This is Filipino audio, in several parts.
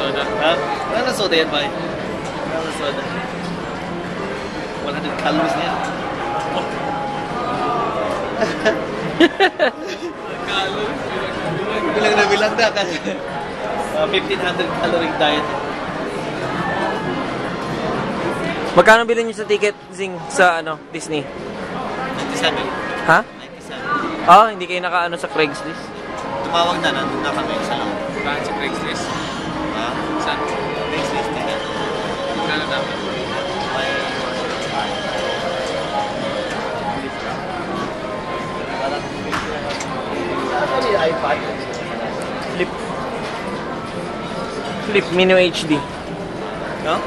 soda. Ha? Wala na soda yan, bay. Wala na soda. 100 calories na yan. Bilang na bilang na kasi 1,500 calorie diet. Magkano bilhin niyo sa ticket, Zing, sa ano, Disney? 97. Ha? 97. Oh, hindi kayo nakaano sa Craigslist? Tumawag na, nandun na kami sa loob. Bakit sa Craigslist? Ha? Saan? Craigslist na yan. Magkano dapat? May... iPad. Flip Mini HD. No?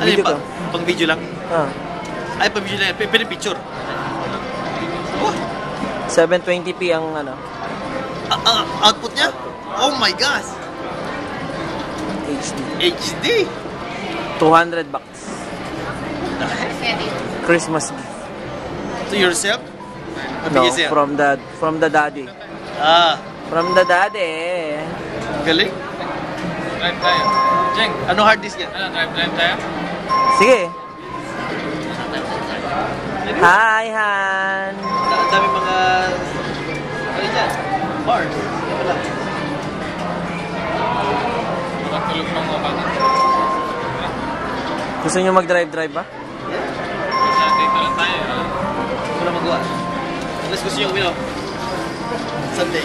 Ano Video yung to? pang video lang? Ah. Ay, pang video lang. Pwede picture. Oh, 720p ang ano, output niya? Oh my gosh! HD. HD! $200. Pwede. Christmas gift. To yourself? No, Nabigay siya? from the daddy. Ah, From the daddy. galing. Drive tayo. Jeng, Ano hard disk yan? ano, drive tayo? Sige. Hi, Han. Ang dami mga... Ano yan? Bars. Wala. Makatulog pang mga bata. Gusto niyo mag-drive ba? Kasi dito lang tayo. Wala magawa. Unless gusto nyo uminom. Sunday.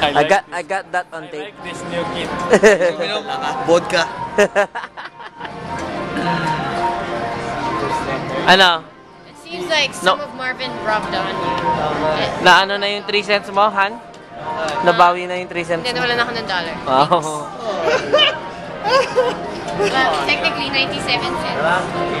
I got that on I tape. like this new kid. Uminom. Vodka. Ano? It seems like some of Marvin rubbed on you. Na ano na yung 3 cents mo, Han? Nabawi na yung 3 cents Hindi, mo. wala na ako ng dollar. Oh. Well, technically, 97 cents.